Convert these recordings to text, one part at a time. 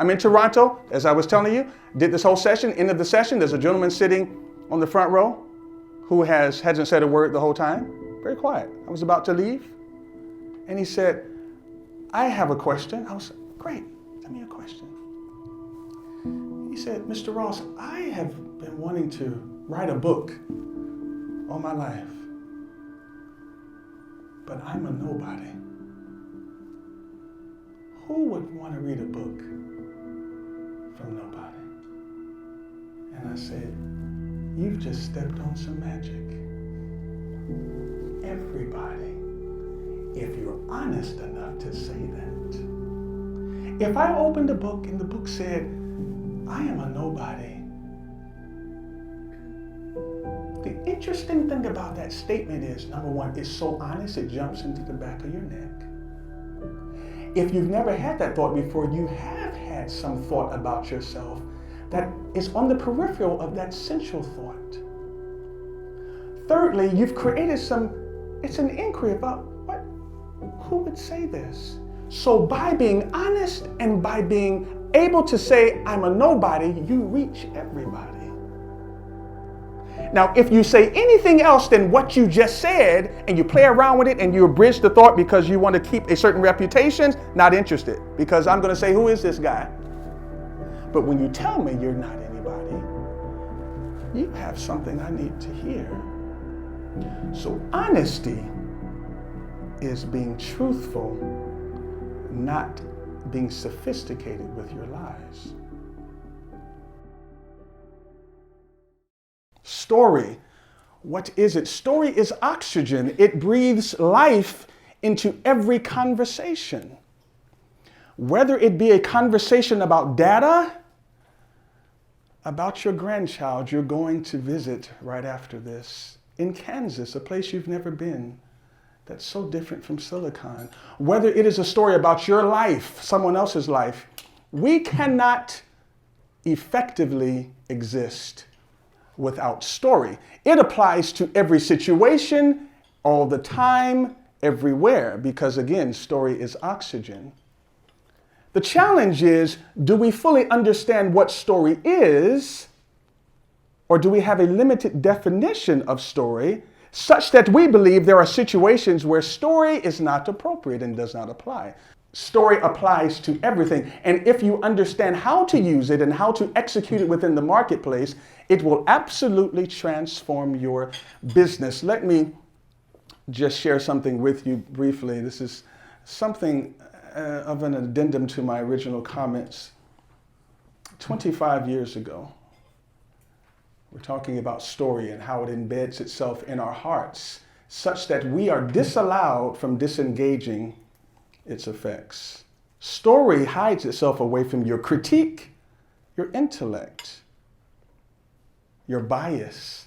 I'm in Toronto, as I was telling you, did this whole session. End of the session, there's a gentleman sitting on the front row who hasn't said a word the whole time. Very quiet. I was about to leave. And he said, I have a question. I was, great, tell me a question. He said, Mr. Ross, I have been wanting to write a book all my life, but I'm a nobody. Who would want to read a book from nobody? And I said, you've just stepped on some magic. Everybody, if you're honest enough to say that. If I opened a book and the book said, I am a nobody, the interesting thing about that statement is, number one, it's so honest, it jumps into the back of your neck. If you've never had that thought before, you have had some thought about yourself that is on the peripheral of that central thought. Thirdly, you've created it's an inquiry about who would say this? So by being honest and by being able to say, I'm a nobody, you reach everybody. Now, if you say anything else than what you just said and you play around with it and you abridge the thought because you want to keep a certain reputation, not interested, because I'm going to say, who is this guy? But when you tell me you're not anybody, you have something I need to hear. So honesty is being truthful, not being sophisticated with your lies. Story. What is it? Story is oxygen. It breathes life into every conversation. Whether it be a conversation about data, about your grandchild you're going to visit right after this in Kansas, a place you've never been, that's so different from Silicon. Whether it is a story about your life, someone else's life, we cannot effectively exist without story. It applies to every situation, all the time, everywhere, because again, story is oxygen. The challenge is, do we fully understand what story is, or do we have a limited definition of story such that we believe there are situations where story is not appropriate and does not apply? Story applies to everything. And if you understand how to use it and how to execute it within the marketplace, it will absolutely transform your business. Let me just share something with you briefly. This is something of an addendum to my original comments. 25 years ago, we're talking about story and how it embeds itself in our hearts such that we are disallowed from disengaging its effects. Story hides itself away from your critique, your intellect, your bias.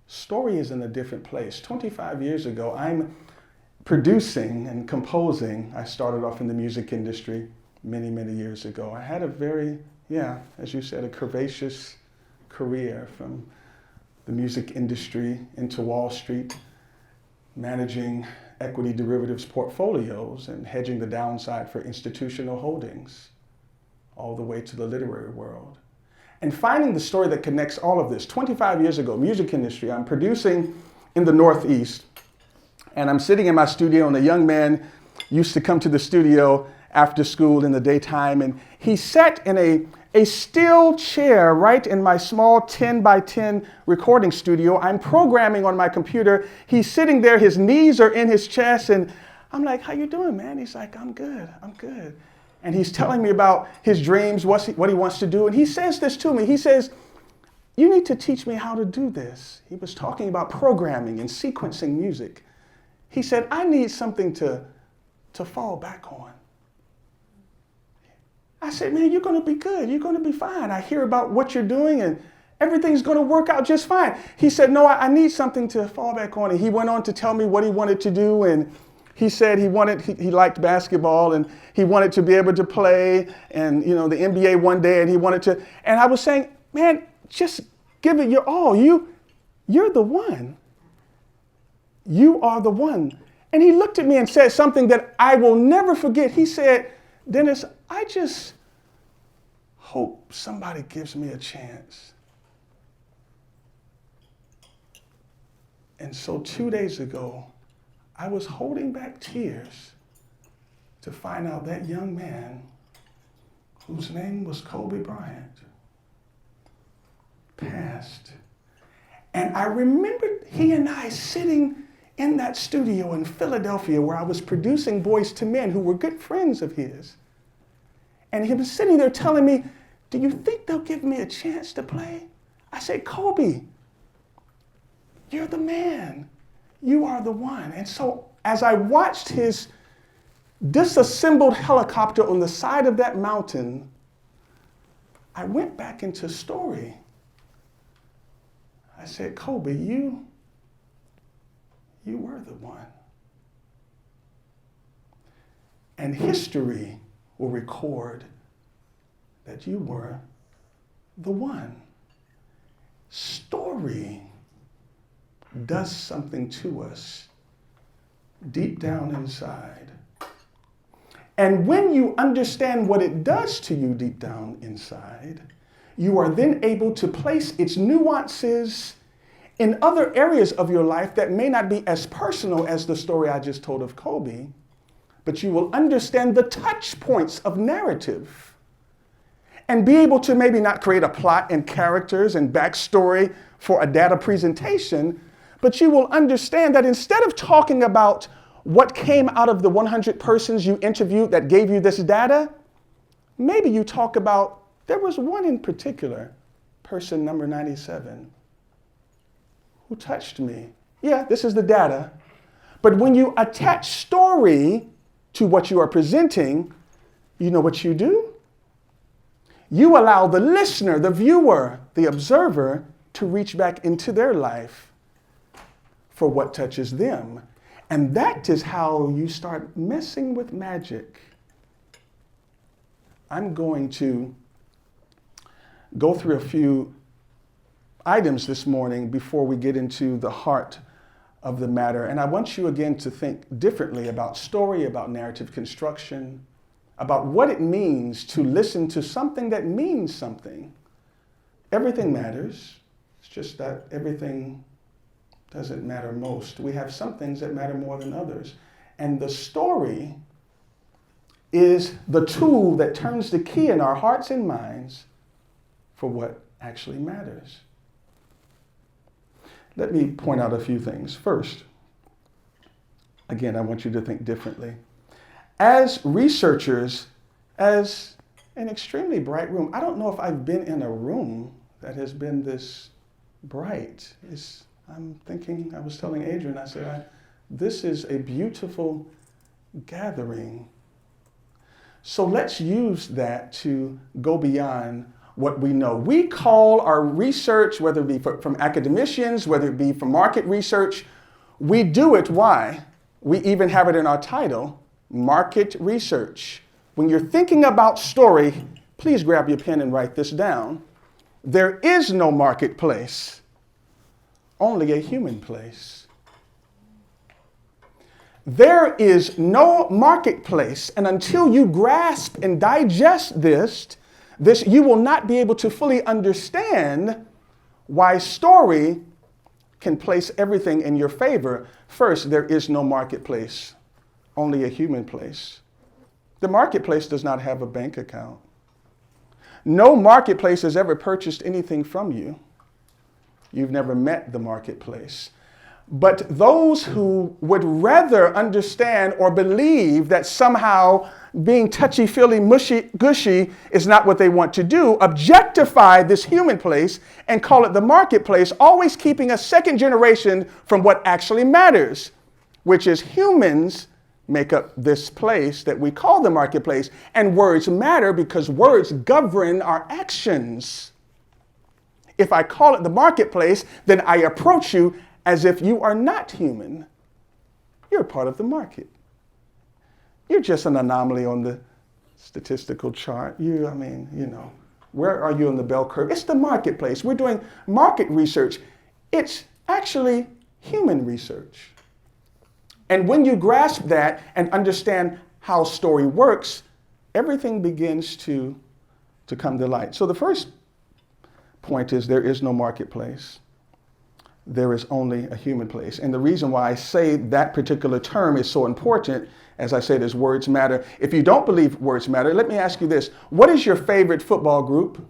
Story is in a different place. 25 years ago, I'm producing and composing. I started off in the music industry many, many years ago. I had a very, as you said, a curvaceous career from the music industry into Wall Street, managing equity derivatives portfolios and hedging the downside for institutional holdings, all the way to the literary world. And finding the story that connects all of this. 25 years ago, music industry, I'm producing in the Northeast, and I'm sitting in my studio, and a young man used to come to the studio after school in the daytime, and he sat in a steel chair right in my small 10 by 10 recording studio. I'm programming on my computer. He's sitting there, his knees are in his chest, and I'm like, how you doing, man? He's like, I'm good. And he's telling me about his dreams, what he wants to do. And he says this to me. He says, you need to teach me how to do this. He was talking about programming and sequencing music. He said, I need something to fall back on. I said, man, you're going to be good. You're going to be fine. I hear about what you're doing and everything's going to work out just fine. He said, no, I need something to fall back on. And he went on to tell me what he wanted to do. And he said he liked basketball and he wanted to be able to play and, the NBA one day, and he wanted to. And I was saying, man, just give it your all. You're the one. You are the one. And he looked at me and said something that I will never forget. He said, Dennis, I just hope somebody gives me a chance. And so 2 days ago, I was holding back tears to find out that young man, whose name was Kobe Bryant, passed. And I remembered he and I sitting in that studio in Philadelphia where I was producing Boys to Men who were good friends of his. And he was sitting there telling me, do you think they'll give me a chance to play? I said, Kobe, you're the man. You are the one. And so as I watched his disassembled helicopter on the side of that mountain, I went back into story. I said, Kobe, you were the one. And history will record that you were the one. Story does something to us deep down inside. And when you understand what it does to you deep down inside, you are then able to place its nuances in other areas of your life that may not be as personal as the story I just told of Kobe, but you will understand the touch points of narrative and be able to maybe not create a plot and characters and backstory for a data presentation, but you will understand that instead of talking about what came out of the 100 persons you interviewed that gave you this data, maybe you talk about, there was one in particular, person number 97, who touched me. Yeah, this is the data. But when you attach story to what you are presenting, you know what you do? You allow the listener, the viewer, the observer to reach back into their life for what touches them. And that is how you start messing with magic. I'm going to go through a few items this morning before we get into the heart of the matter. And I want you again to think differently about story, about narrative construction, about what it means to listen to something that means something. Everything matters. It's just that everything doesn't matter most. We have some things that matter more than others. And the story is the tool that turns the key in our hearts and minds for what actually matters. Let me point out a few things. First, again, I want you to think differently. As researchers, as an extremely bright room, I don't know if I've been in a room that has been this bright. I'm thinking, I was telling Adrian, I said, this is a beautiful gathering. So let's use that to go beyond what we know. We call our research, whether it be from academicians, whether it be from market research, we do it, why? We even have it in our title, market research. When you're thinking about story, please grab your pen and write this down. There is no marketplace, only a human place. There is no marketplace, and until you grasp and digest this, you will not be able to fully understand why story can place everything in your favor. First, there is no marketplace, only a human place. The marketplace does not have a bank account. No marketplace has ever purchased anything from you. You've never met the marketplace. But those who would rather understand or believe that somehow being touchy-feely, mushy-gushy is not what they want to do, objectify this human place and call it the marketplace, always keeping a second generation from what actually matters, which is humans make up this place that we call the marketplace. And words matter because words govern our actions. If I call it the marketplace, then I approach you as if you are not human. You're part of the market. You're just an anomaly on the statistical chart. Where are you on the bell curve? It's the marketplace. We're doing market research. It's actually human research. And when you grasp that and understand how story works, everything begins to to come to light. So the first point is there is no marketplace. There is only a human place. And the reason why I say that particular term is so important, as I said, is words matter. If you don't believe words matter, let me ask you this. What is your favorite football group?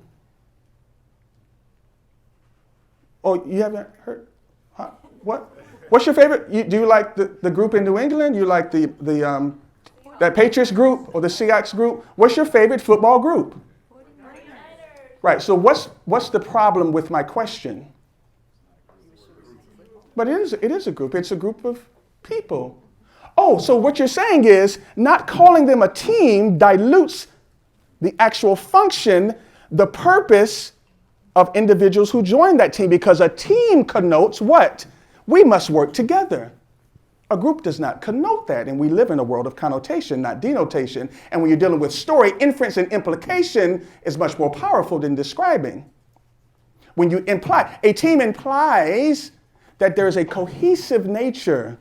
Oh, you haven't heard? Huh? What? What's your favorite? Do you like the group in New England? You like that Patriots group or the Seahawks group? What's your favorite football group? Right, so what's the problem with my question? But it is a group. It's a group of people. Oh, so what you're saying is not calling them a team dilutes the actual function, the purpose of individuals who join that team, because a team connotes what? We must work together. A group does not connote that, and we live in a world of connotation, not denotation. And when you're dealing with story, inference and implication is much more powerful than describing. When you imply, a team implies that there is a cohesive nature.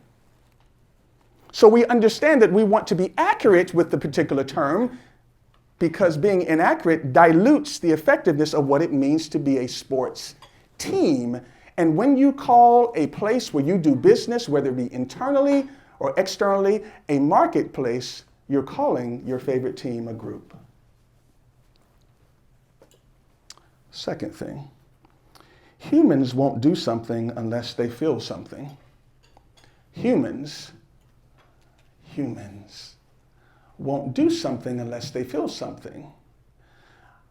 So we understand that we want to be accurate with the particular term, because being inaccurate dilutes the effectiveness of what it means to be a sports team. And when you call a place where you do business, whether it be internally or externally, a marketplace, you're calling your favorite team a group. Second thing, humans won't do something unless they feel something. Humans won't do something unless they feel something.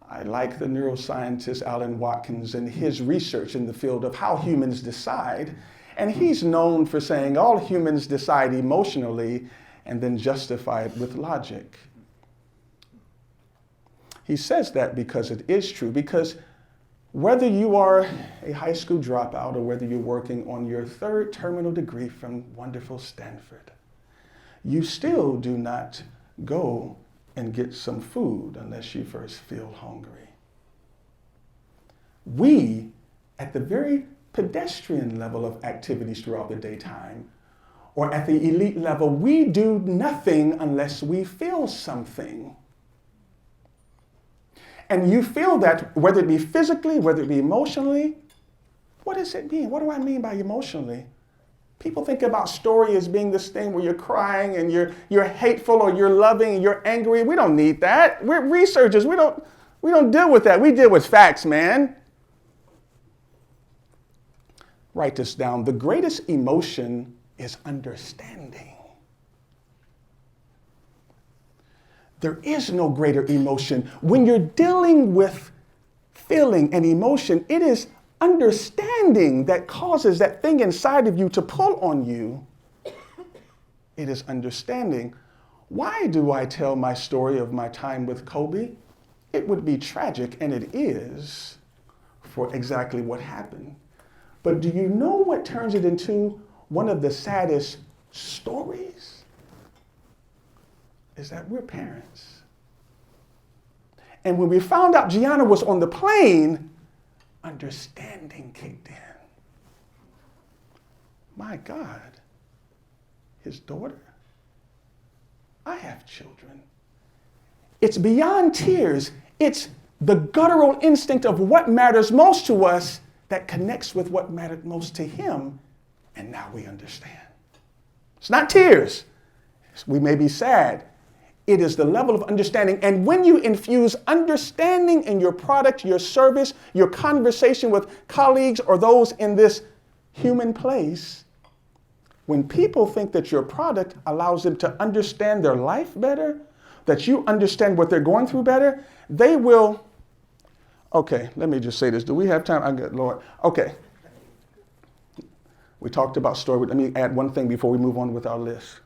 I like the neuroscientist Alan Watkins and his research in the field of how humans decide. And he's known for saying all humans decide emotionally and then justify it with logic. He says that because it is true, because whether you are a high school dropout or whether you're working on your third terminal degree from wonderful Stanford, you still do not go and get some food unless you first feel hungry. We, at the very pedestrian level of activities throughout the daytime, or at the elite level, we do nothing unless we feel something. And you feel that, whether it be physically, whether it be emotionally. What does it mean? What do I mean by emotionally? People think about story as being this thing where you're crying and you're hateful or you're loving and you're angry. We don't need that. We're researchers. We don't deal with that. We deal with facts, man. Write this down. The greatest emotion is understanding. There is no greater emotion. When you're dealing with feeling and emotion, it is understanding that causes that thing inside of you to pull on you. It is understanding. Why do I tell my story of my time with Kobe? It would be tragic, and it is, for exactly what happened. But do you know what turns it into one of the saddest stories? Is that we're parents. And when we found out Gianna was on the plane, understanding kicked in. My God, his daughter? I have children. It's beyond tears. It's the guttural instinct of what matters most to us that connects with what mattered most to him, and now we understand. It's not tears. We may be sad. It is the level of understanding. And when you infuse understanding in your product, your service, your conversation with colleagues or those in this human place, when people think that your product allows them to understand their life better, that you understand what they're going through better, they will. Okay, let me just say this. Do we have time? I got, Lord. Okay. We talked about story. Let me add one thing before we move on with our list.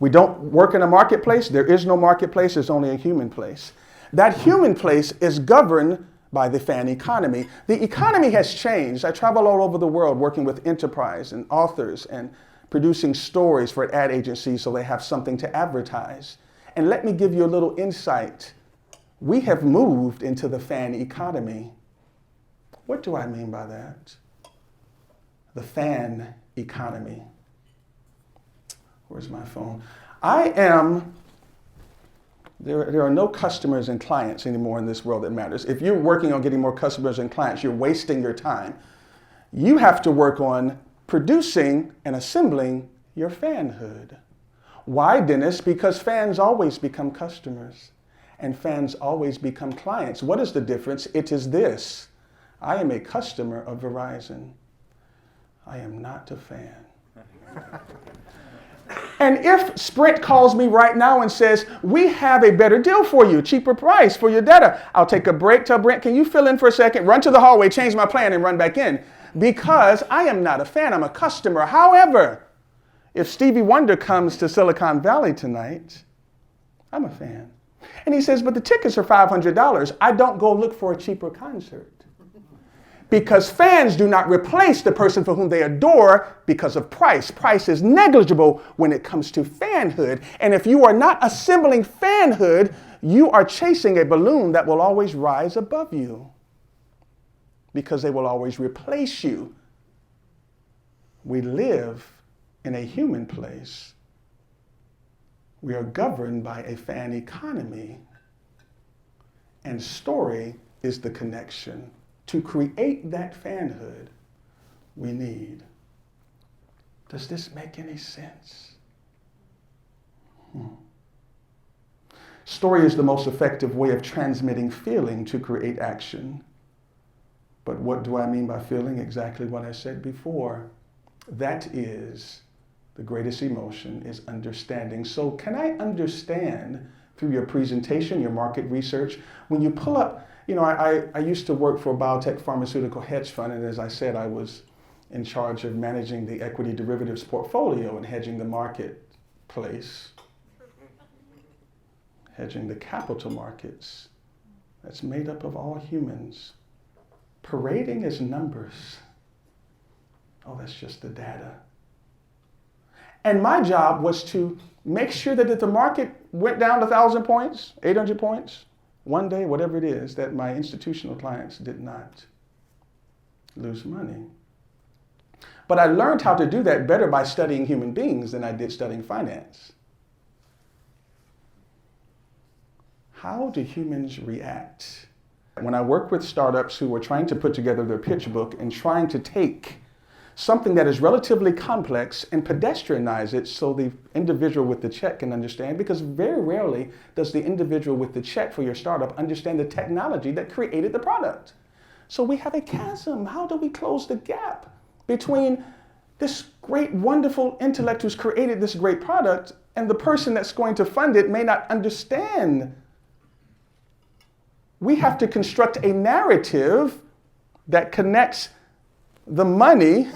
We don't work in a marketplace. There is no marketplace. There's only a human place. That human place is governed by the fan economy. The economy has changed. I travel all over the world working with enterprise and authors and producing stories for ad agencies so they have something to advertise. And let me give you a little insight. We have moved into the fan economy. What do I mean by that? The fan economy. Where's my phone? I am There are no customers and clients anymore in this world that matters. If you're working on getting more customers and clients, you're wasting your time. You have to work on producing and assembling your fanhood. Why, Dennis? Because fans always become customers and fans always become clients. What is the difference? It is this. I am a customer of Verizon. I am not a fan. And if Sprint calls me right now and says, we have a better deal for you, cheaper price for your data, I'll take a break, tell Brent, can you fill in for a second, run to the hallway, change my plan, and run back in. Because I am not a fan, I'm a customer. However, if Stevie Wonder comes to Silicon Valley tonight, I'm a fan. And he says, but the tickets are $500. I don't go look for a cheaper concert. Because fans do not replace the person for whom they adore because of price. Price is negligible when it comes to fanhood. And if you are not assembling fanhood, you are chasing a balloon that will always rise above you. Because they will always replace you. We live in a human place. We are governed by a fan economy. And story is the connection. To create that fanhood, we need. Does this make any sense? Story is the most effective way of transmitting feeling to create action. But what do I mean by feeling? Exactly what I said before. That is the greatest emotion, is understanding. So can I understand through your presentation, your market research, when you pull up, I used to work for a biotech pharmaceutical hedge fund, and as I said, I was in charge of managing the equity derivatives portfolio and hedging the marketplace, hedging the capital markets that's made up of all humans. Parading as numbers. Oh, that's just the data. And my job was to make sure that if the market went down 1,000 points, 800 points, one day, whatever it is, that my institutional clients did not lose money. But I learned how to do that better by studying human beings than I did studying finance. How do humans react? When I work with startups who are trying to put together their pitch book and trying to take something that is relatively complex and pedestrianize it so the individual with the check can understand, because very rarely does the individual with the check for your startup understand the technology that created the product. So we have a chasm. How do we close the gap between this great, wonderful intellect who's created this great product and the person that's going to fund it may not understand? We have to construct a narrative that connects the money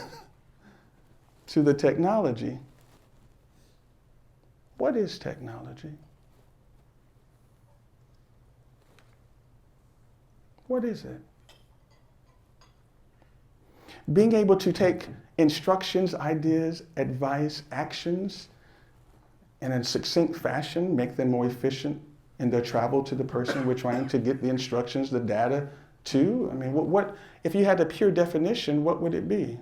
to the technology. What is technology? What is it? Being able to take instructions, ideas, advice, actions in a succinct fashion, make them more efficient in their travel to the person we're trying to get the instructions, the data to. I mean, what if you had a pure definition, what would it be?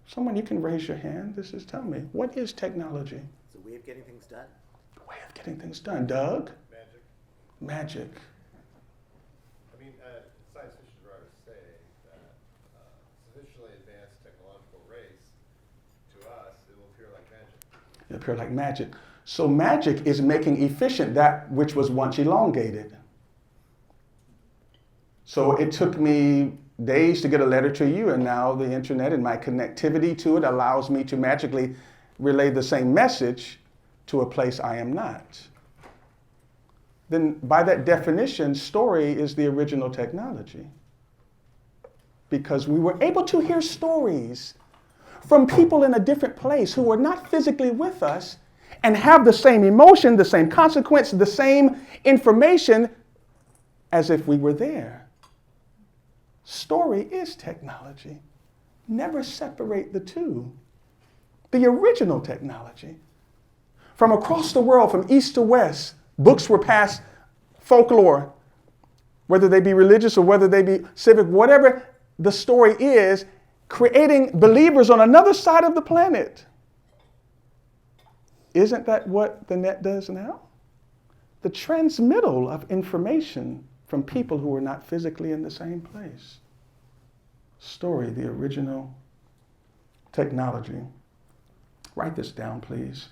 Someone, you can raise your hand. Tell me, what is technology? It's a way of getting things done. A way of getting things done. Doug? Magic. Magic. I mean, science fiction writers say that sufficiently advanced technological race, to us, it will appear like magic. It'll appear like magic. So magic is making efficient that which was once elongated. So it took me days to get a letter to you, and now the internet and my connectivity to it allows me to magically relay the same message to a place I am not. Then by that definition, story is the original technology. Because we were able to hear stories from people in a different place who were not physically with us and have the same emotion, the same consequence, the same information as if we were there. Story is technology. Never separate the two. The original technology. From across the world, from east to west, books were passed, folklore, whether they be religious or whether they be civic, whatever the story is, creating believers on another side of the planet. Isn't that what the net does now? the transmittal of information from people who are not physically in the same place. Story, the original technology. Write this down, please.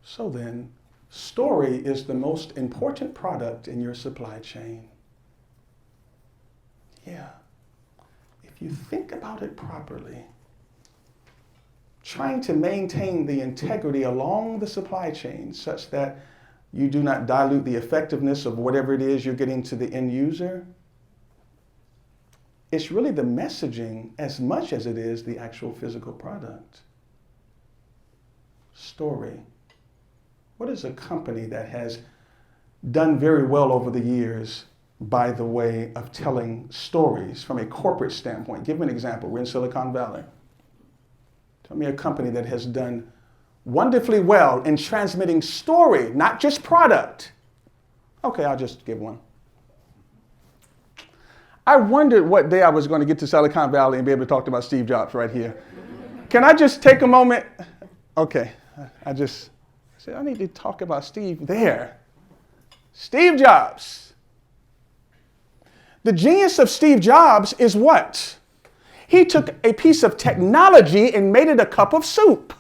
So then, story is the most important product in your supply chain. Yeah. If you think about it properly, trying to maintain the integrity along the supply chain such that you do not dilute the effectiveness of whatever it is you're getting to the end user, it's really the messaging as much as it is the actual physical product. Story. What is a company that has done very well over the years by the way of telling stories from a corporate standpoint? Give me an example. We're in Silicon Valley. Tell me a company that has done wonderfully well in transmitting story, not just product. Okay, I'll just give one. I wondered what day I was going to get to Silicon Valley and be able to talk about Steve Jobs right here. Can I just take a moment? Okay, I said, I need to talk about Steve there. Steve Jobs. The genius of Steve Jobs is what? He took a piece of technology and made it a cup of soup.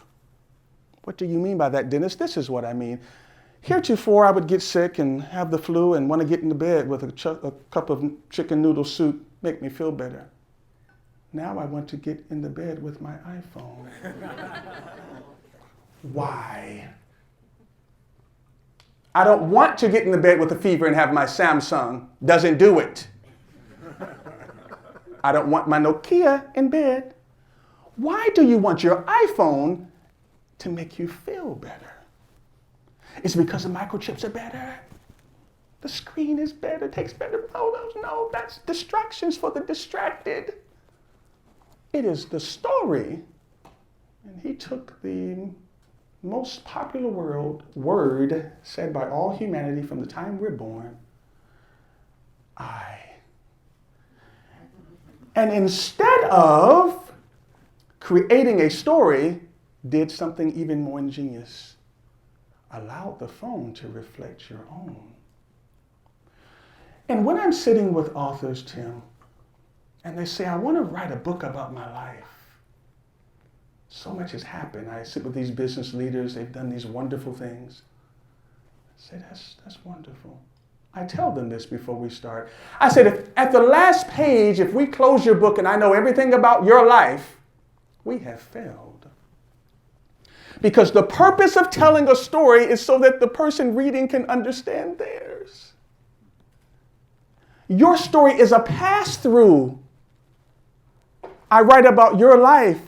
What do you mean by that, Dennis? This is what I mean. Heretofore, I would get sick and have the flu and want to get into bed with a cup of chicken noodle soup, make me feel better. Now I want to get in the bed with my iPhone. Why? I don't want to get in the bed with a fever and have my Samsung. Doesn't do it. I don't want my Nokia in bed. Why do you want your iPhone to make you feel better? It's because the microchips are better. The screen is better, takes better photos. No, that's distractions for the distracted. It is the story. And he took the most popular word said by all humanity from the time we're born, I. And instead of creating a story, did something even more ingenious. Allowed the phone to reflect your own. And when I'm sitting with authors, Tim, and they say, I want to write a book about my life. So much has happened. I sit with these business leaders. They've done these wonderful things. I say, that's wonderful. I tell them this before we start. I said, if at the last page, if we close your book and I know everything about your life, we have failed. Because the purpose of telling a story is so that the person reading can understand theirs. Your story is a pass-through. I write about your life,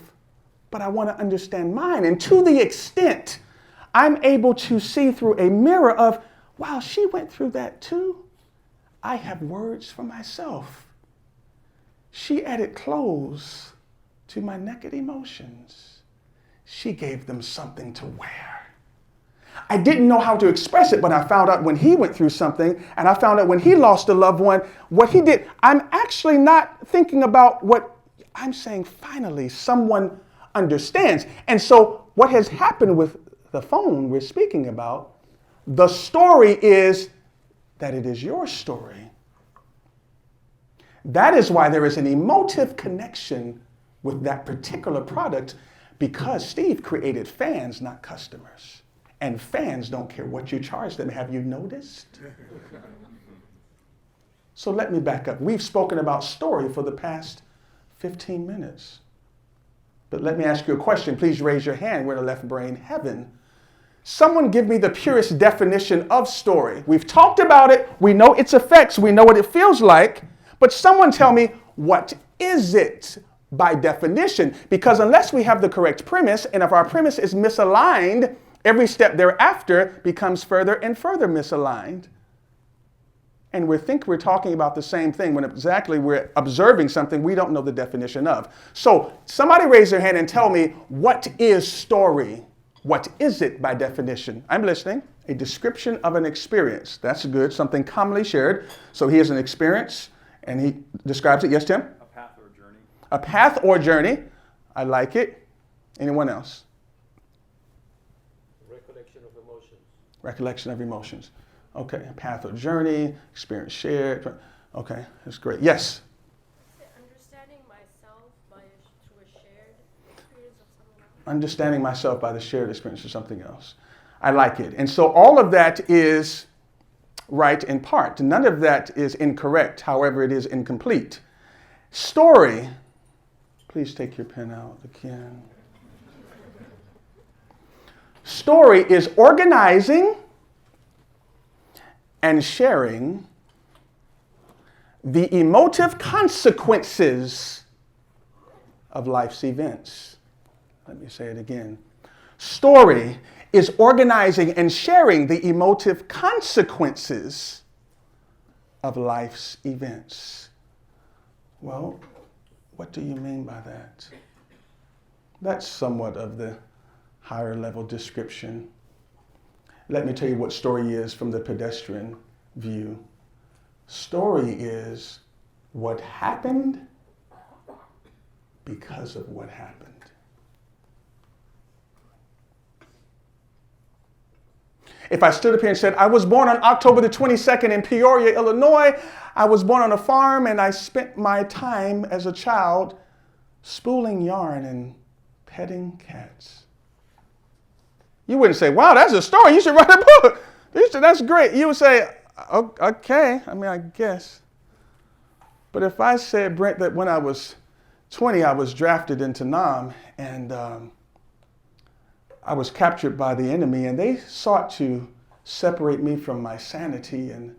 but I want to understand mine. And to the extent I'm able to see through a mirror of, wow, she went through that too. I have words for myself. She added clothes to my naked emotions. She gave them something to wear. I didn't know how to express it, but I found out when he went through something, and I found out when he lost a loved one, what he did. I'm actually not thinking about what I'm saying. Finally, someone understands. And so what has happened with the phone we're speaking about, the story is that it is your story. That is why there is an emotive connection with that particular product, because Steve created fans, not customers. And fans don't care what you charge them. Have you noticed? So let me back up. We've spoken about story for the past 15 minutes. But let me ask you a question. Please raise your hand. We're in a left brain heaven. Someone give me the purest definition of story. We've talked about it. We know its effects. We know what it feels like. But someone tell me, what is it by definition? Because unless we have the correct premise, and if our premise is misaligned, every step thereafter becomes further and further misaligned. And we think we're talking about the same thing when exactly we're observing something we don't know the definition of. So somebody raise their hand and tell me, what is story? What is it by definition? I'm listening. A description of an experience. That's good. Something commonly shared. So he has an experience and he describes it. Yes, Tim? A path or journey. A path or journey. I like it. Anyone else? Recollection of emotions. Recollection of emotions. Okay, path or journey, experience shared. Okay, that's great. Yes? Understanding myself through a shared experience of someone else. Understanding myself by the shared experience of something else. I like it. And so all of that is right in part. None of that is incorrect. However, it is incomplete. Story. Please take your pen out again. Story is organizing and sharing the emotive consequences of life's events. Let me say it again. Story is organizing and sharing the emotive consequences of life's events. Well, what do you mean by that? That's somewhat of the higher level description. Let me tell you what story is from the pedestrian view. Story is what happened because of what happened. If I stood up here and said, I was born on October the 22nd in Peoria, Illinois, I was born on a farm and I spent my time as a child spooling yarn and petting cats. You wouldn't say, wow, that's a story. You should write a book. That's great. You would say, okay, I guess. But if I said, Brent, that when I was 20, I was drafted into Nam and I was captured by the enemy and they sought to separate me from my sanity and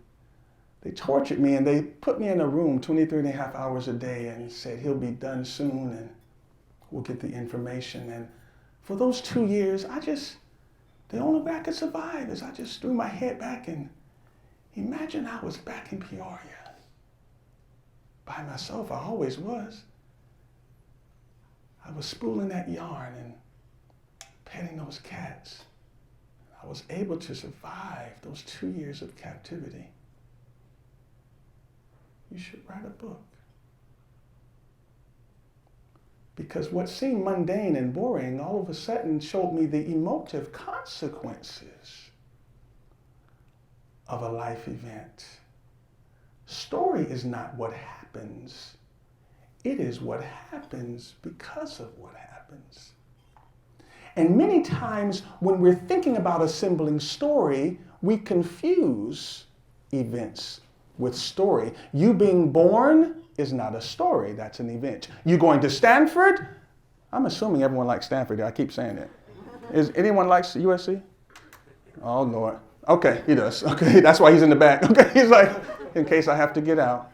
they tortured me and they put me in a room 23 and a half hours a day and said, he'll be done soon and we'll get the information. And for those 2 years, the only way I could survive is I just threw my head back and imagine I was back in Peoria. By myself, I always was. I was spooling that yarn and petting those cats. I was able to survive those 2 years of captivity. You should write a book. Because what seemed mundane and boring all of a sudden showed me the emotive consequences of a life event. Story is not what happens. It is what happens because of what happens. And many times when we're thinking about assembling story, we confuse events with story. You being born is not a story, that's an event. You going to Stanford? I'm assuming everyone likes Stanford. I keep saying it. Is anyone likes USC? Oh, Lord. Okay, he does. Okay, that's why he's in the back. Okay, he's like, in case I have to get out.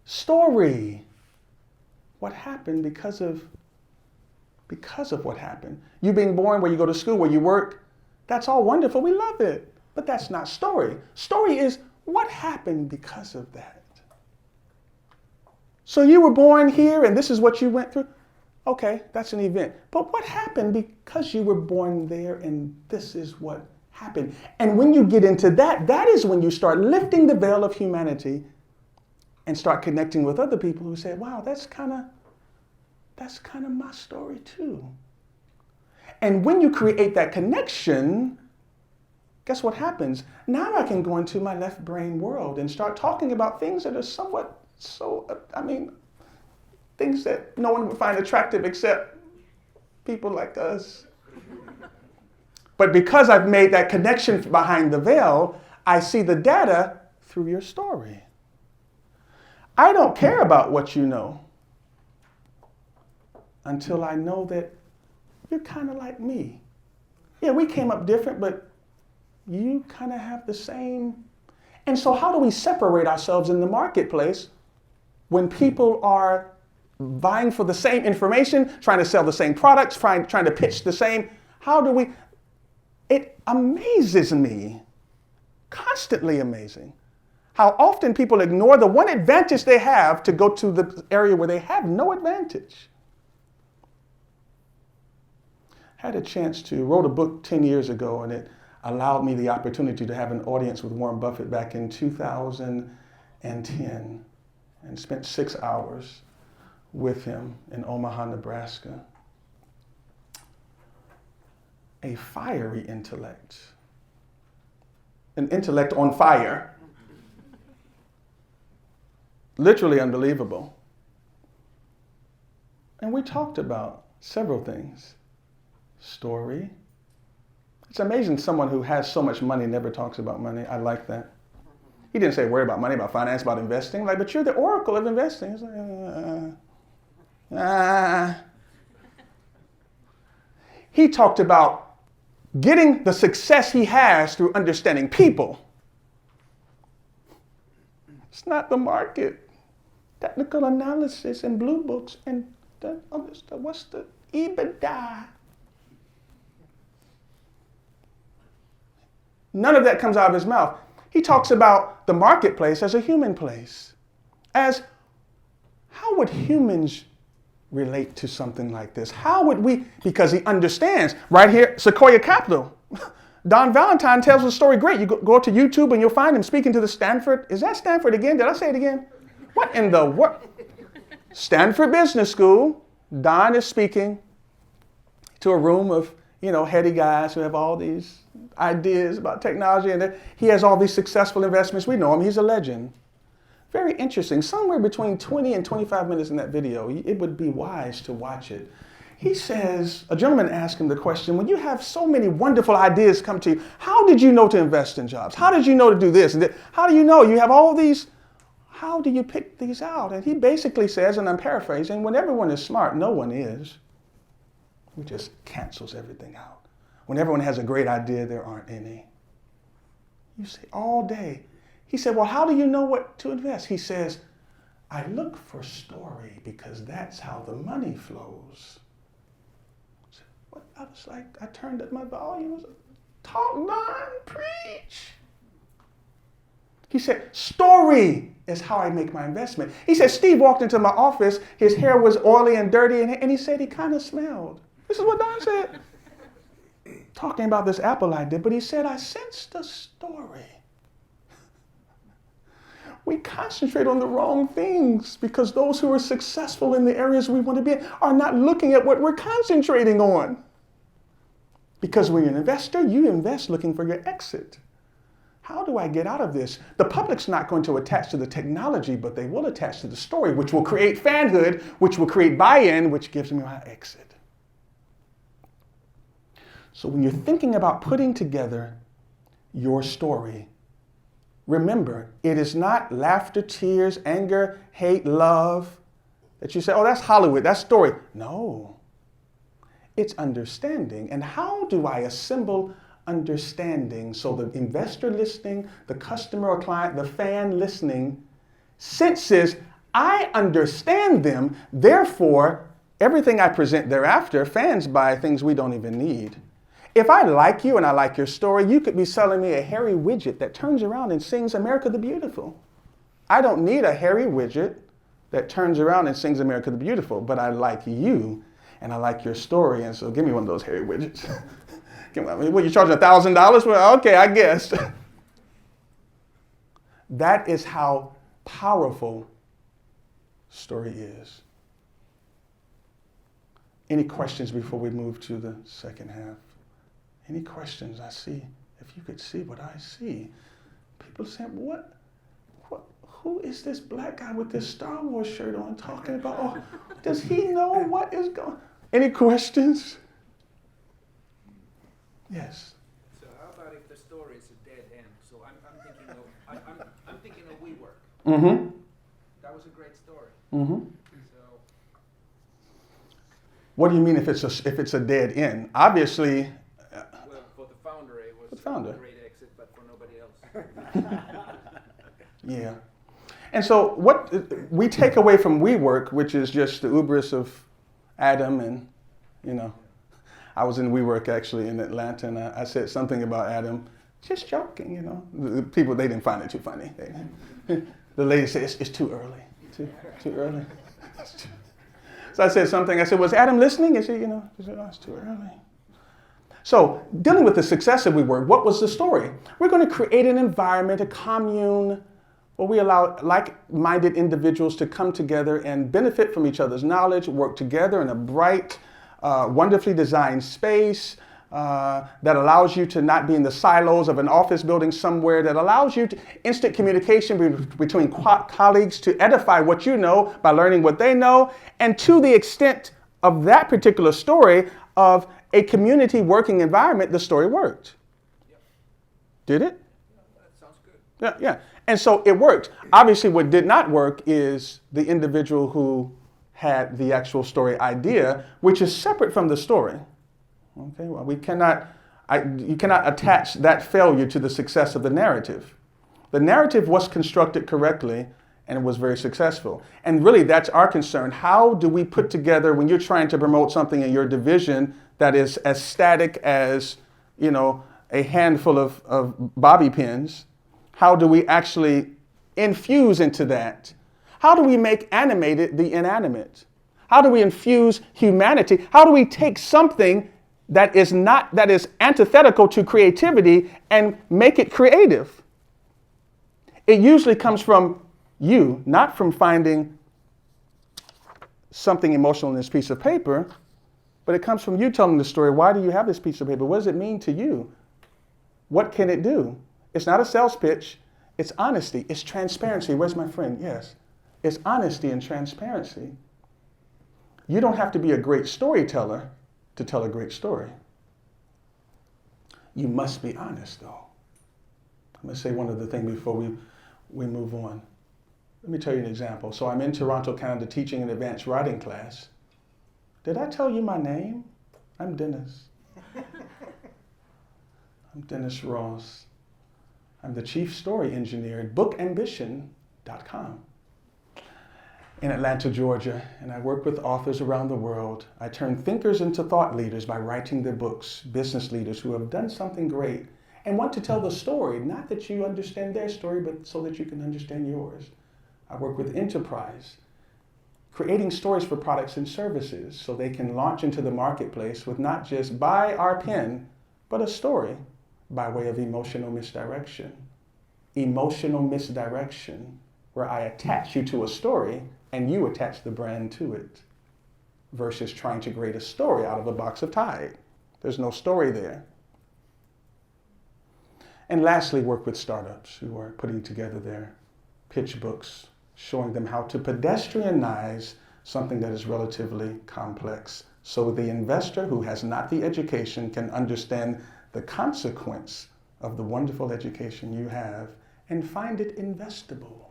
Story. What happened because of what happened. You being born, where you go to school, where you work, that's all wonderful. We love it. But that's not story. Story is what happened because of that. So you were born here and this is what you went through. Okay, that's an event. But what happened because you were born there and this is what happened? And when you get into that, that is when you start lifting the veil of humanity and start connecting with other people who say, wow, that's kind of my story too. And when you create that connection, guess what happens? Now I can go into my left brain world and start talking about things that are things that no one would find attractive except people like us. But because I've made that connection behind the veil, I see the data through your story. I don't care about what you know until I know that you're kind of like me. Yeah, we came up different, but you kind of have the same. And so how do we separate ourselves in the marketplace when people are vying for the same information, trying to sell the same products, trying to pitch the same? How do we? It amazes me, constantly amazing, how often people ignore the one advantage they have to go to the area where they have no advantage. I had a chance to wrote a book 10 years ago, and it allowed me the opportunity to have an audience with Warren Buffett back in 2010 and spent 6 hours with him in Omaha, Nebraska. a fiery intellect. An intellect on fire. Literally unbelievable. And we talked about several things. Story. It's amazing someone who has so much money never talks about money. I like that. He didn't say worry about money, about finance, about investing. Like, but you're the oracle of investing. It's like, He talked about getting the success he has through understanding people. It's not the market. Technical analysis and blue books and what's the EBITDA? None of that comes out of his mouth. He talks about the marketplace as a human place. As how would humans relate to something like this? How would we, because he understands, right here, Sequoia Capital. Don Valentine tells the story great. You go to YouTube and you'll find him speaking to the Stanford. Is that Stanford again? Did I say it again? What in the world? Stanford Business School. Don is speaking to a room of, heady guys who have all these ideas about technology, and he has all these successful investments. We know him. He's a legend. Very interesting. Somewhere between 20 and 25 minutes in that video, it would be wise to watch it. He says, a gentleman asked him the question, when you have so many wonderful ideas come to you, how did you know to invest in jobs? How did you know to do this? And how do you know? You have all these, how do you pick these out? And he basically says, and I'm paraphrasing, when everyone is smart, no one is. He just cancels everything out. When everyone has a great idea, there aren't any. You see, all day. He said, well, how do you know what to invest? He says, I look for story because that's how the money flows. I was like, I turned up my volume. I was like, talk, Don, preach. He said, story is how I make my investment. He said, Steve walked into my office. His hair was oily and dirty, and he said he kind of smelled. This is what Don said. Talking about this Apple idea, but he said, I sensed the story. We concentrate on the wrong things because those who are successful in the areas we want to be in are not looking at what we're concentrating on. Because when you're an investor, you invest looking for your exit. How do I get out of this? The public's not going to attach to the technology, but they will attach to the story, which will create fanhood, which will create buy-in, which gives me my exit. So when you're thinking about putting together your story, remember, it is not laughter, tears, anger, hate, love, that you say, oh, that's Hollywood, that's story. No, it's understanding. And how do I assemble understanding so the investor listening, the customer or client, the fan listening, senses I understand them, therefore, everything I present thereafter, fans buy things we don't even need. If I like you and I like your story, you could be selling me a hairy widget that turns around and sings America the Beautiful. I don't need a hairy widget that turns around and sings America the Beautiful, but I like you and I like your story, and so give me one of those hairy widgets. What, you charging $1,000? Well, okay, I guess. That is how powerful story is. Any questions before we move to the second half? Any questions? I see, if you could see what I see. People saying, who is this black guy with this Star Wars shirt on talking about, oh, does he know what is going on? Any questions? Yes. So how about if the story is a dead end? So I'm thinking of WeWork. Mm-hmm. That was a great story. Mm-hmm. So What do you mean if it's a dead end? Obviously. Well, for the founder, it was founder. a great exit, but for nobody else. Yeah. And so what we take away from WeWork, which is just the hubris of Adam, and, I was in WeWork actually in Atlanta, and I said something about Adam, just joking, The people, they didn't find it too funny. The lady said, it's too early, too early. So I said something, I said, was Adam listening? And she said, oh, it's too early. So dealing with the success of WeWork, what was the story? We're going to create an environment, a commune, where we allow like-minded individuals to come together and benefit from each other's knowledge, work together in a bright, wonderfully designed space, that allows you to not be in the silos of an office building somewhere, that allows you to instant communication between colleagues to edify what you know by learning what they know, and to the extent of that particular story of a community working environment, the story worked. Did it? That sounds good. Yeah. And so it worked. Obviously, what did not work is the individual who had the actual story idea, which is separate from the story. Okay, well, you cannot attach that failure to the success of the narrative. The narrative was constructed correctly, and it was very successful. And really, that's our concern. How do we put together, when you're trying to promote something in your division that is as static as, a handful of bobby pins, how do we actually infuse into that? How do we make animated the inanimate? How do we infuse humanity? How do we take something that is antithetical to creativity and make it creative? It usually comes from you, not from finding something emotional in this piece of paper, but it comes from you telling the story. Why do you have this piece of paper? What does it mean to you? What can it do? It's not a sales pitch. It's honesty. It's transparency. Where's my friend? Yes. It's honesty and transparency. You don't have to be a great storyteller to tell a great story. You must be honest, though. I'm going to say one other thing before we move on. Let me tell you an example. So I'm in Toronto, Canada, teaching an advanced writing class. Did I tell you my name? I'm Dennis. I'm Dennis Ross. I'm the chief story engineer at bookамbition.com in Atlanta, Georgia, and I work with authors around the world. I turn thinkers into thought leaders by writing their books, business leaders who have done something great and want to tell the story, not that you understand their story, but so that you can understand yours. I work with enterprise, creating stories for products and services so they can launch into the marketplace with not just buy our pen, but a story by way of emotional misdirection. Emotional misdirection, where I attach you to a story and you attach the brand to it, versus trying to create a story out of a box of Tide. There's no story there. And lastly, work with startups who are putting together their pitch books, showing them how to pedestrianize something that is relatively complex, so the investor who has not the education can understand the consequence of the wonderful education you have and find it investable.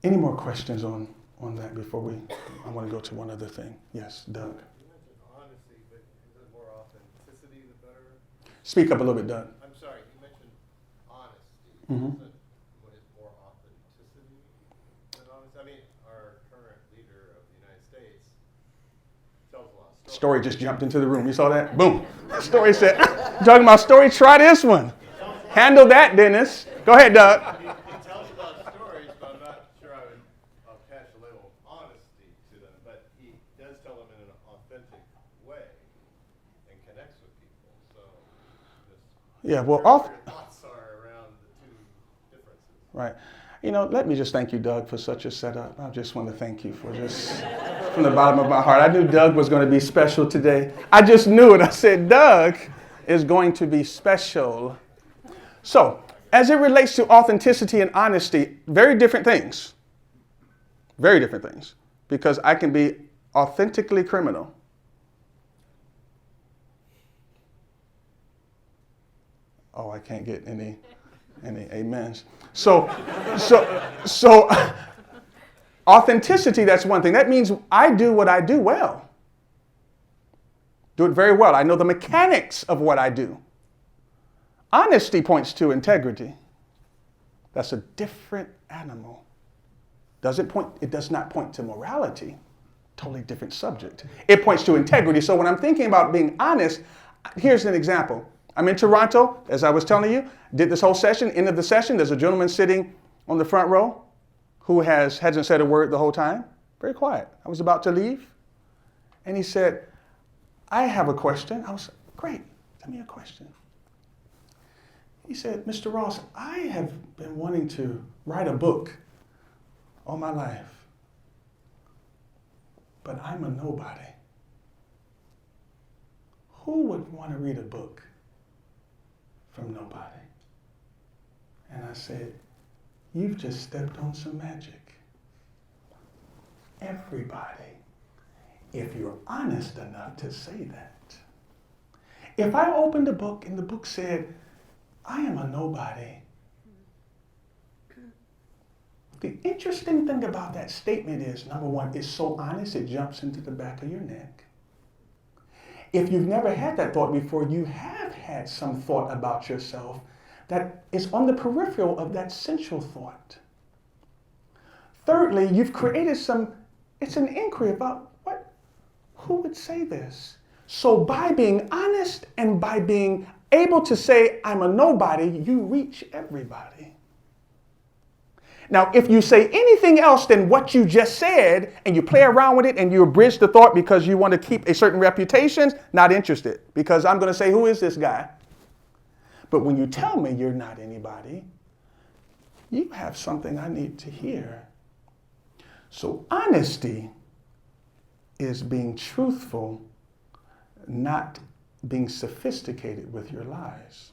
Any more questions on that before I want to go to one other thing. Yes, Doug. You mentioned honesty, but is it more authenticity the better? Speak up a little bit, Doug. I'm sorry, you mentioned honesty. Mhm. What is more authenticity than honesty? I mean, our current leader of the United States tells a lot of stories. Story just jumped into the room. You saw that? Boom. Story said, talking about story, try this one. Handle that, Dennis. Go ahead, Doug. He tells a lot of stories, but I'm not sure I would attach a label of honesty to them. But he does tell them in an authentic way and connects with people. So, Yeah, well, your thoughts are around the two differences. Right. Let me just thank you, Doug, for such a setup. I just want to thank you for just, from the bottom of my heart. I knew Doug was going to be special today. I just knew it. I said, Doug is going to be special. So, as it relates to authenticity and honesty, very different things. Very different things. Because I can be authentically criminal. Oh, I can't get any amens. So authenticity, that's one thing. That means I do what I do well. Do it very well. I know the mechanics of what I do. Honesty points to integrity. That's a different animal. It does not point to morality. Totally different subject. It points to integrity. So when I'm thinking about being honest, here's an example. I'm in Toronto, as I was telling you, did this whole session. End of the session, there's a gentleman sitting on the front row who hasn't said a word the whole time. Very quiet. I was about to leave. And he said, I have a question. I was, great, tell me a question. He said, Mr. Ross, I have been wanting to write a book all my life. but I'm a nobody. Who would want to read a book from nobody? And I said, you've just stepped on some magic. Everybody, if you're honest enough to say that. If I opened a book and the book said, I am a nobody, the interesting thing about that statement is, number one, it's so honest it jumps into the back of your neck. If you've never had that thought before, you have had some thought about yourself that is on the peripheral of that central thought. Thirdly, you've created it's an inquiry about who would say this? So by being honest and by being able to say, I'm a nobody, you reach everybody. Now, if you say anything else than what you just said and you play around with it and you abridge the thought because you want to keep a certain reputation, not interested. Because I'm going to say, who is this guy? But when you tell me you're not anybody, you have something I need to hear. So honesty is being truthful, not being sophisticated with your lies.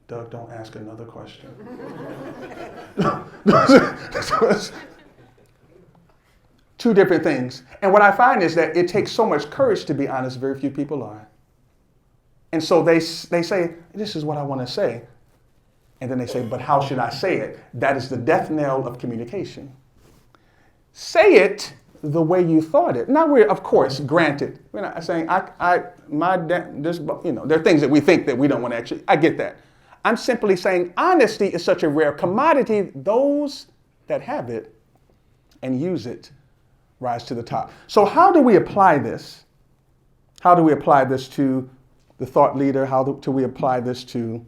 Doug, don't ask another question. Two different things. And what I find is that it takes so much courage to be honest, very few people are. And so they say, this is what I want to say. And then they say, but how should I say it? That is the death knell of communication. Say it the way you thought it. Now we're, of course, granted. We're not saying, there are things that we think that we don't want to actually, I get that. I'm simply saying honesty is such a rare commodity. Those that have it and use it rise to the top. So how do we apply this? How do we apply this to the thought leader? How do we apply this to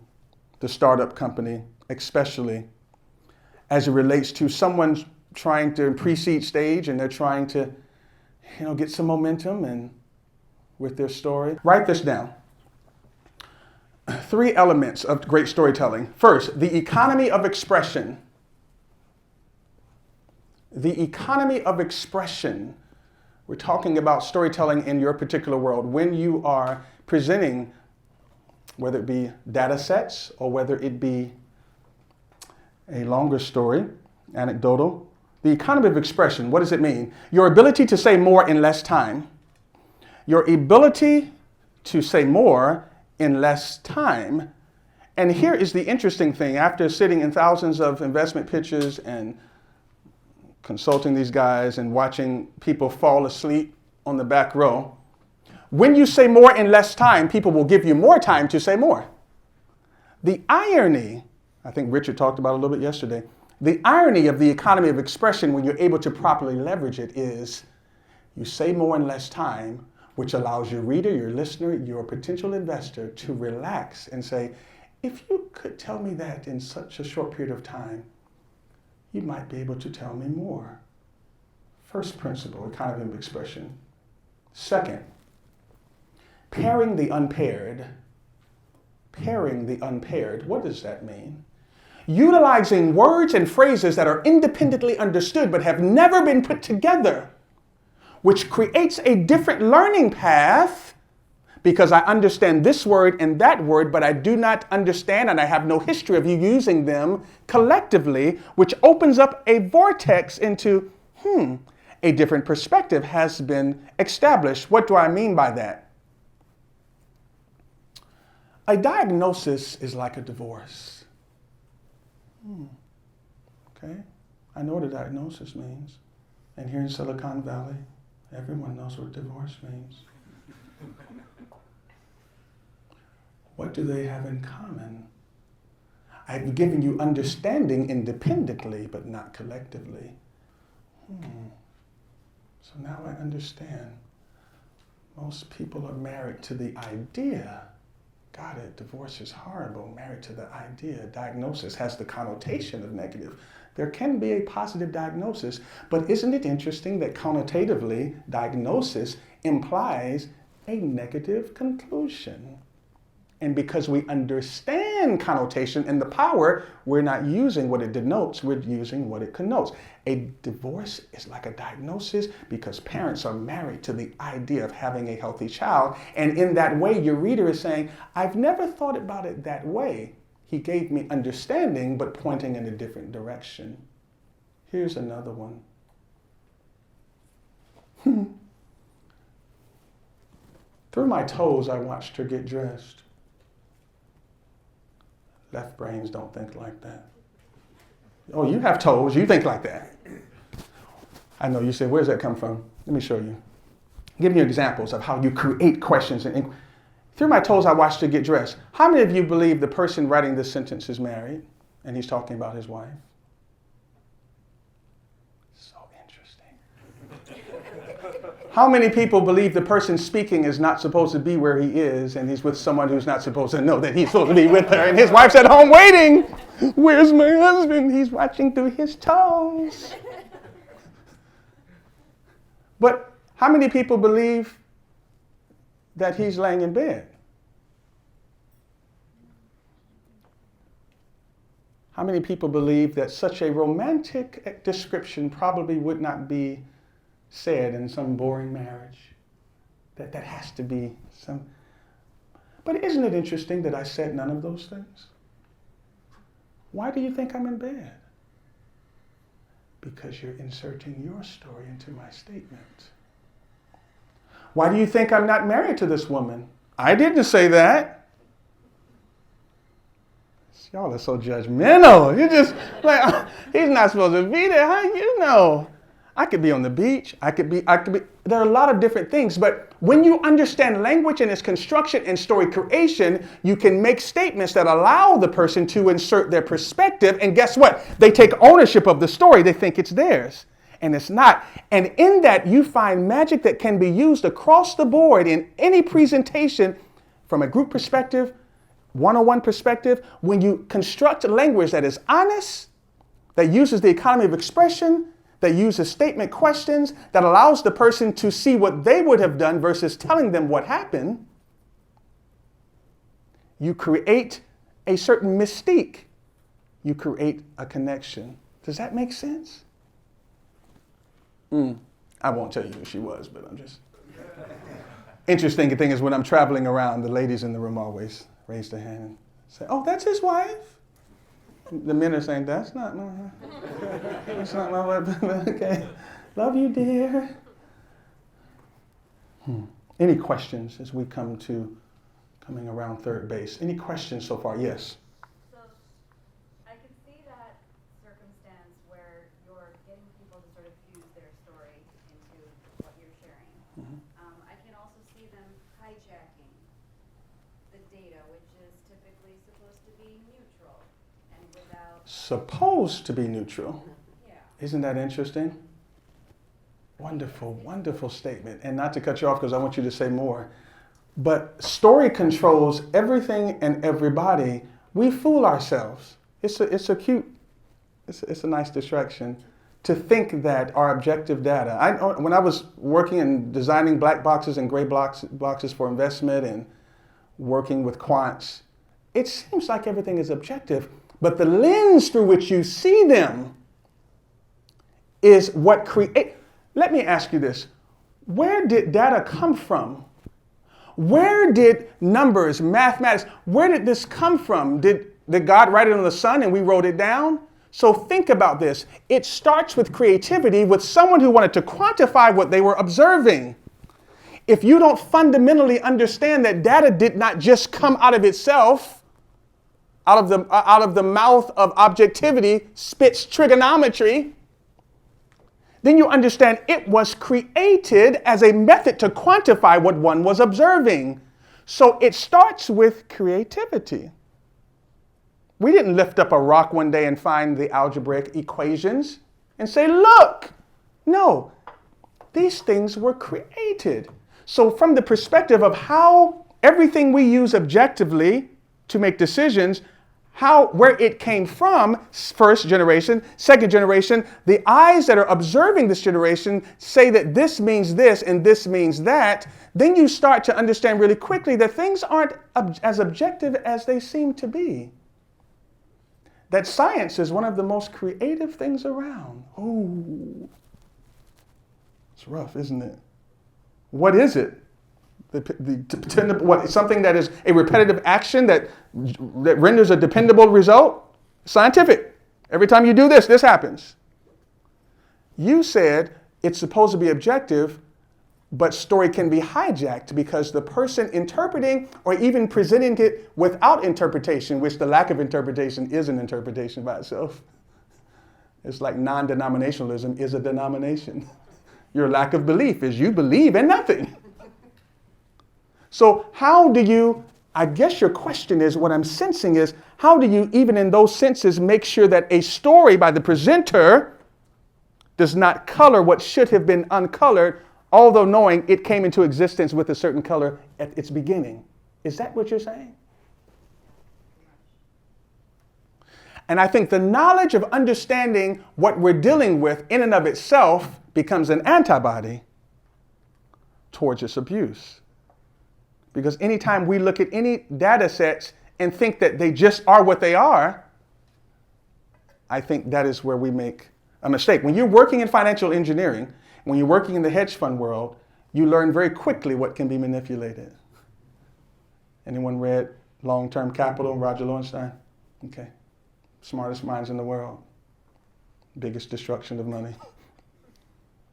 the startup company, especially as it relates to someone trying to pre-seed stage and they're trying to, get some momentum and with their story? Write this down. 3 elements of great storytelling. First, the economy of expression. The economy of expression. We're talking about storytelling in your particular world. When you are presenting, whether it be data sets or whether it be a longer story, anecdotal, the economy of expression, what does it mean? Your ability to say more in less time. Your ability to say more in less time. And here is the interesting thing. After sitting in thousands of investment pitches and consulting these guys and watching people fall asleep on the back row, when you say more in less time, people will give you more time to say more. The irony, I think Richard talked about it a little bit yesterday, the irony of the economy of expression when you're able to properly leverage it is you say more in less time, which allows your reader, your listener, your potential investor to relax and say, if you could tell me that in such a short period of time, you might be able to tell me more. First principle, economy of expression. Second, pairing the unpaired. Pairing the unpaired. What does that mean? Utilizing words and phrases that are independently understood but have never been put together, which creates a different learning path because I understand this word and that word, but I do not understand and I have no history of you using them collectively, which opens up a vortex into, a different perspective has been established. What do I mean by that? A diagnosis is like a divorce. Okay, I know what a diagnosis means. And here in Silicon Valley, everyone knows what divorce means. What do they have in common? I've given you understanding independently, but not collectively. So now I understand. Most people are married to the idea. Got it, divorce is horrible. Married to the idea. Diagnosis has the connotation of negative. There can be a positive diagnosis, but isn't it interesting that connotatively, diagnosis implies a negative conclusion? And because we understand connotation and the power, we're not using what it denotes, we're using what it connotes. A divorce is like a diagnosis because parents are married to the idea of having a healthy child. And in that way, your reader is saying, I've never thought about it that way. He gave me understanding, but pointing in a different direction. Here's another one. Through my toes, I watched her get dressed. Left brains don't think like that. Oh, you have toes, you think like that. I know you say, where's that come from? Let me show you. Give you examples of how you create questions. Through my toes, I watched her get dressed. How many of you believe the person writing this sentence is married and he's talking about his wife? So interesting. How many people believe the person speaking is not supposed to be where he is and he's with someone who's not supposed to know that he's supposed to be with her and his wife's at home waiting? Where's my husband? He's watching through his toes. But how many people believe that he's laying in bed? How many people believe that such a romantic description probably would not be said in some boring marriage? That has to be some... But isn't it interesting that I said none of those things? Why do you think I'm in bed? Because you're inserting your story into my statement. Why do you think I'm not married to this woman? I didn't say that. Y'all are so judgmental. You're just like, he's not supposed to be there. How you know? I could be on the beach. I could be. There are a lot of different things, but when you understand language and its construction and story creation, you can make statements that allow the person to insert their perspective. And guess what? They take ownership of the story. They think it's theirs, and it's not. And in that, you find magic that can be used across the board in any presentation from a group perspective, one-on-one perspective. When you construct language that is honest, that uses the economy of expression, that uses statement questions, that allows the person to see what they would have done versus telling them what happened, you create a certain mystique. You create a connection. Does that make sense? I won't tell you who she was, but I'm just... Interesting thing is when I'm traveling around, the ladies in the room always raise their hand and say, oh, that's his wife? The men are saying, that's not my wife. Okay. Love you, dear. Any questions as we coming around third base? Any questions so far? Yes. So I can see that circumstance where you're getting people to sort of fuse their story into what you're sharing. I can also see them hijacking the data, which is typically supposed to be neutral and without... Supposed to be neutral. Yeah. Isn't that interesting? Wonderful, wonderful statement. And not to cut you off because I want you to say more. But story controls everything and everybody. We fool ourselves. It's a nice distraction to think that our objective data. When I was working and designing black boxes and gray boxes for investment and working with quants, it seems like everything is objective, but the lens through which you see them is what create. Let me ask you this. Where did data come from? Where did numbers, mathematics, where did this come from? Did God write it on the sun and we wrote it down? So think about this. It starts with creativity, with someone who wanted to quantify what they were observing. If you don't fundamentally understand that data did not just come out of itself, out of the mouth of objectivity, spits trigonometry, then you understand it was created as a method to quantify what one was observing. So it starts with creativity. We didn't lift up a rock one day and find the algebraic equations and say, look. No, these things were created. So from the perspective of how everything we use objectively to make decisions, where it came from, first generation, second generation, the eyes that are observing this generation say that this means this and this means that, then you start to understand really quickly that things aren't as objective as they seem to be. That science is one of the most creative things around. Ooh, it's rough, isn't it? What is it? Something that is a repetitive action that renders a dependable result? Scientific. Every time you do this, this happens. You said it's supposed to be objective, but story can be hijacked because the person interpreting or even presenting it without interpretation, which the lack of interpretation is an interpretation by itself. It's like non-denominationalism is a denomination. Your lack of belief is you believe in nothing. So how do you, I guess your question is, what I'm sensing is, how do you, even in those senses, make sure that a story by the presenter does not color what should have been uncolored, although knowing it came into existence with a certain color at its beginning? Is that what you're saying? And I think the knowledge of understanding what we're dealing with in and of itself becomes an antibody towards its abuse. Because anytime we look at any data sets and think that they just are what they are, I think that is where we make a mistake. When you're working in financial engineering, when you're working in the hedge fund world, you learn very quickly what can be manipulated. Anyone read Long-Term Capital, Roger Lowenstein? Okay. Smartest minds in the world. Biggest destruction of money.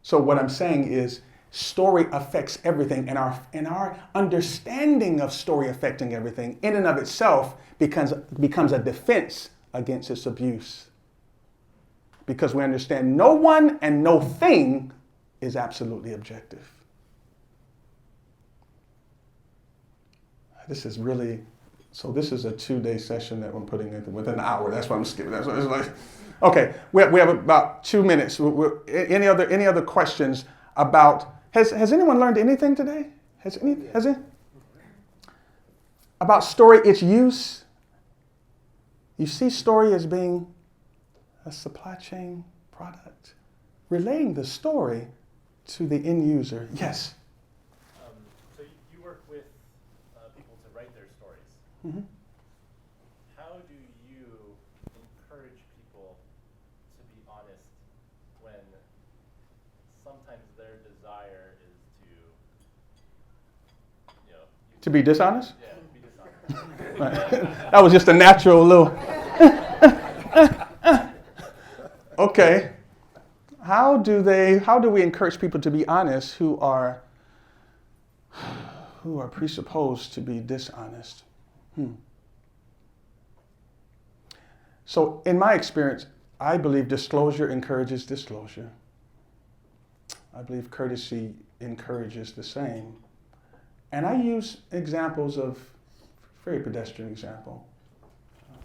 So what I'm saying is, story affects everything, and our understanding of story affecting everything in and of itself becomes a defense against its abuse. Because we understand no one and no thing is absolutely objective. This is a 2-day session that I'm putting in within an hour. That's why I'm skipping. That's what it's like. Okay, we have about 2 minutes. Any other questions about? Has anyone learned anything today? Has it? About story, its use? You see story as being a supply chain product, relaying the story to the end user. Yes? So you work with people to write their stories. Mm-hmm. How do you encourage people to be honest when sometimes their desire is to, To be dishonest? yeah, be dishonest? Right. That was just a natural little. Okay. How do we encourage people to be honest who are presupposed to be dishonest? So in my experience, I believe disclosure encourages disclosure. I believe courtesy encourages the same. And I use examples of, very pedestrian example.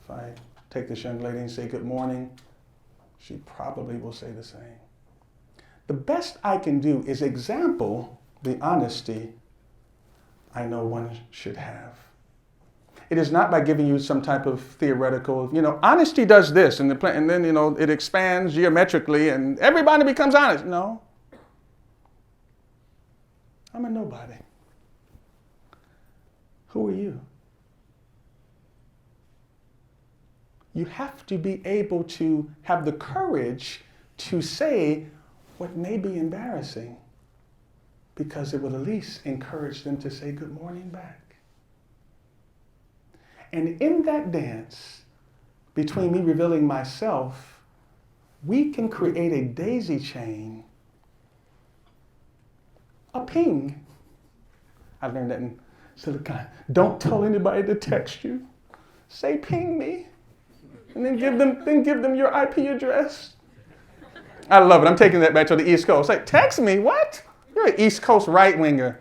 If I take this young lady and say good morning, she probably will say the same. The best I can do is example the honesty I know one should have. It is not by giving you some type of theoretical, honesty does this, and then, it expands geometrically and everybody becomes honest. No. I'm a nobody. Who are you? You have to be able to have the courage to say what may be embarrassing, because it will at least encourage them to say good morning back. And in that dance, between me revealing myself, we can create a daisy chain, a ping. I learned that in Silicon. Don't tell anybody to text you. Say ping me. And then give them your IP address. I love it. I'm taking that back to the East Coast. Like, text me? What? You're an East Coast right-winger.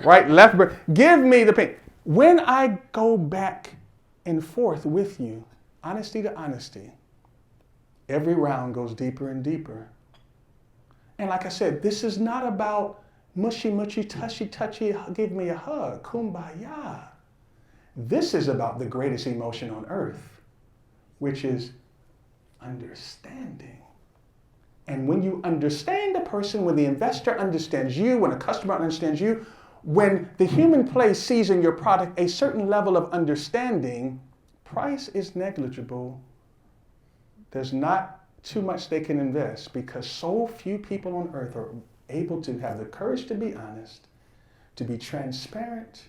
Right, left, give me the ping. When I go back and forth with you, honesty to honesty, every round goes deeper and deeper. And like I said, this is not about mushy, mushy, touchy, touchy, give me a hug, kumbaya. This is about the greatest emotion on earth, which is understanding. And when you understand a person, when the investor understands you, when a customer understands you, when the human place sees in your product a certain level of understanding, price is negligible. There's not too much they can invest because so few people on earth are able to have the courage to be honest, to be transparent,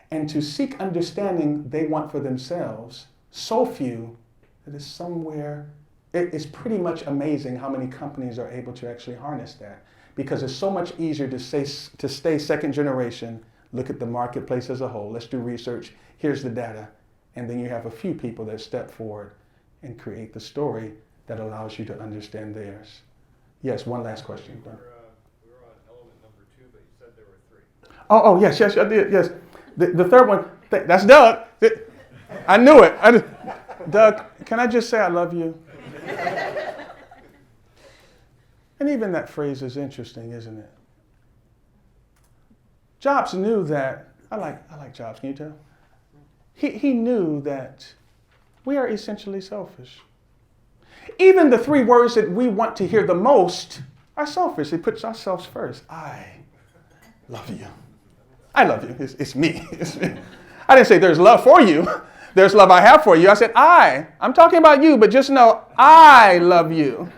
and to seek understanding they want for themselves. So few that it's somewhere. It's pretty much amazing how many companies are able to actually harness that, because it's so much easier to stay second generation, look at the marketplace as a whole, let's do research, here's the data, and then you have a few people that step forward and create the story that allows you to understand theirs. Yes, one last question. We were on element number 2, but you said there were 3. Oh, yes, I did, yes. The third one, that's Doug. I knew it. Doug, can I just say I love you? And even that phrase is interesting, isn't it? Jobs knew that, I like Jobs, can you tell? He knew that we are essentially selfish. Even the 3 words that we want to hear the most are selfish. It puts ourselves first. I love you. I love you. It's me. It's me. I didn't say there's love for you. There's love I have for you. I said I'm talking about you, but just know I love you.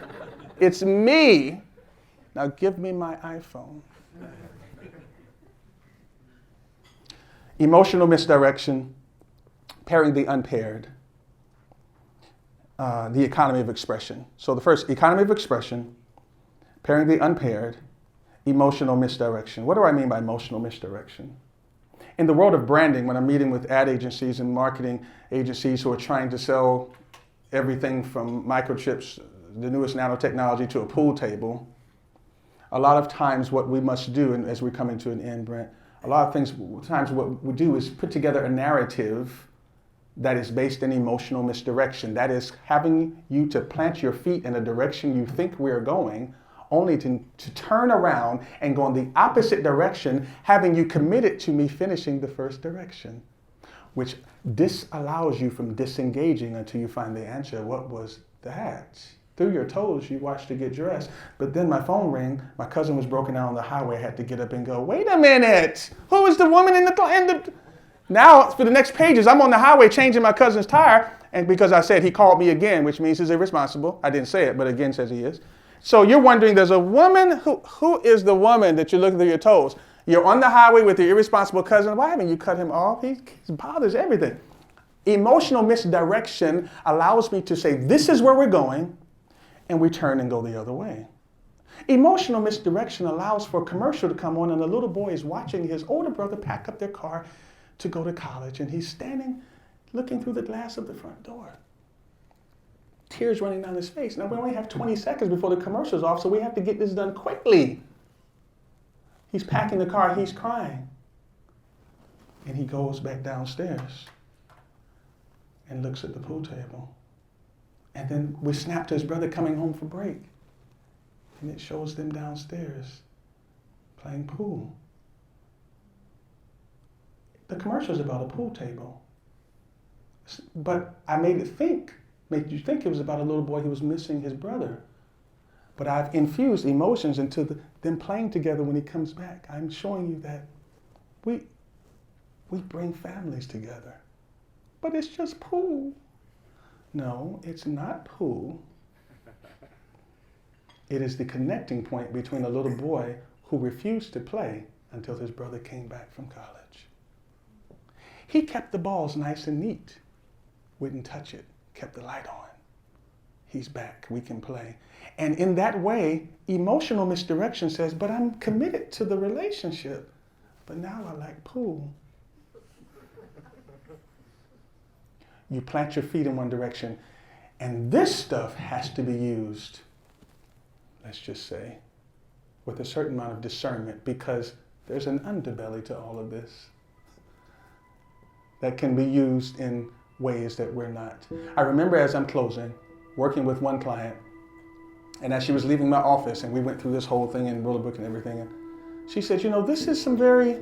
It's me. Now give me my iPhone. Emotional misdirection, pairing the unpaired, the economy of expression. So the first, economy of expression, pairing the unpaired, emotional misdirection. What do I mean by emotional misdirection? In the world of branding, when I'm meeting with ad agencies and marketing agencies who are trying to sell everything from microchips, the newest nanotechnology, to a pool table, a lot of times what we must do, and as we're coming to an end, Brent, a lot of times what we do is put together a narrative that is based in emotional misdirection. That is having you to plant your feet in a direction you think we're going, only to turn around and go in the opposite direction, having you committed to me finishing the first direction, which disallows you from disengaging until you find the answer. What was that? Through your toes, you watched her get dressed. But then my phone rang. My cousin was broken down on the highway. I had to get up and go, wait a minute. Who is the woman in the... Now, for the next pages, I'm on the highway changing my cousin's tire. And because I said he called me again, which means he's irresponsible. I didn't say it, but again says he is. So you're wondering, there's a woman, who is the woman that you're looking through your toes? You're on the highway with your irresponsible cousin. Why haven't you cut him off? He bothers everything. Emotional misdirection allows me to say, this is where we're going, and we turn and go the other way. Emotional misdirection allows for a commercial to come on, and a little boy is watching his older brother pack up their car to go to college, and he's standing looking through the glass of the front door. Tears running down his face. Now, we only have 20 seconds before the commercial's off, so we have to get this done quickly. He's packing the car, he's crying. And he goes back downstairs and looks at the pool table. And then we snap to his brother coming home from break. And it shows them downstairs playing pool. The commercial's about a pool table. But I made you think it was about a little boy who was missing his brother. But I've infused emotions into them playing together when he comes back. I'm showing you that we bring families together. But it's just pool. No, it's not pool. It is the connecting point between a little boy who refused to play until his brother came back from college. He kept the balls nice and neat, wouldn't touch it, kept the light on. He's back, we can play. And in that way, emotional misdirection says, but I'm committed to the relationship, but now I like pool. You plant your feet in one direction, and this stuff has to be used, let's just say, with a certain amount of discernment, because there's an underbelly to all of this that can be used in ways that we're not. I remember as I'm closing, working with one client, and as she was leaving my office, and we went through this whole thing and wrote a book and everything, and she said, this is some very,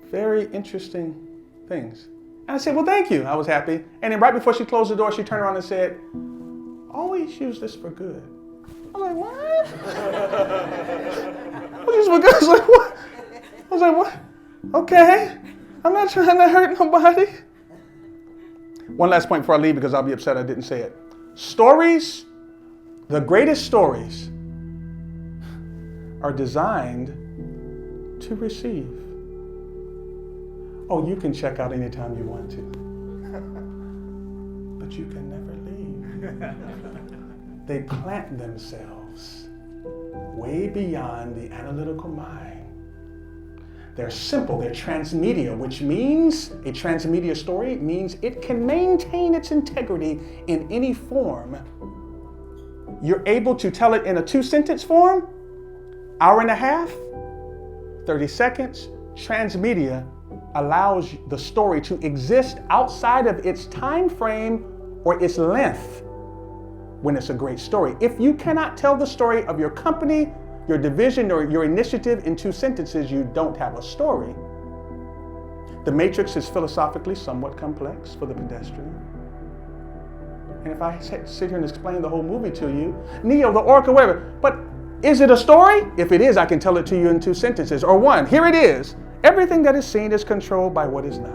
very interesting things. And I said, well, thank you. I was happy. And then right before she closed the door, she turned around and said, always use this for good. I was like, what? Always use for good? I was like, what? I was like, what? Okay. I'm not trying to hurt nobody. One last point before I leave, because I'll be upset I didn't say it. Stories, the greatest stories, are designed to receive. Oh, you can check out anytime you want to, but you can never leave. They plant themselves way beyond the analytical mind. They're simple, they're transmedia, which means a transmedia story means it can maintain its integrity in any form. You're able to tell it in a 2-sentence form, hour and a half, 30 seconds. Transmedia allows the story to exist outside of its time frame or its length when it's a great story. If you cannot tell the story of your company, your division, or your initiative in 2 sentences, you don't have a story. The Matrix is philosophically somewhat complex for the pedestrian. And if I sit here and explain the whole movie to you, Neo, the Oracle, whatever, but is it a story? If it is, I can tell it to you in 2 sentences, or 1. Here it is. Everything that is seen is controlled by what is not.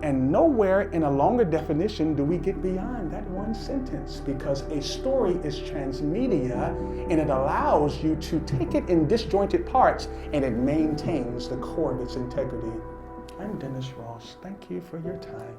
And nowhere in a longer definition do we get beyond that 1 sentence, because a story is transmedia and it allows you to take it in disjointed parts and it maintains the core of its integrity. I'm Dennis Ross. Thank you for your time.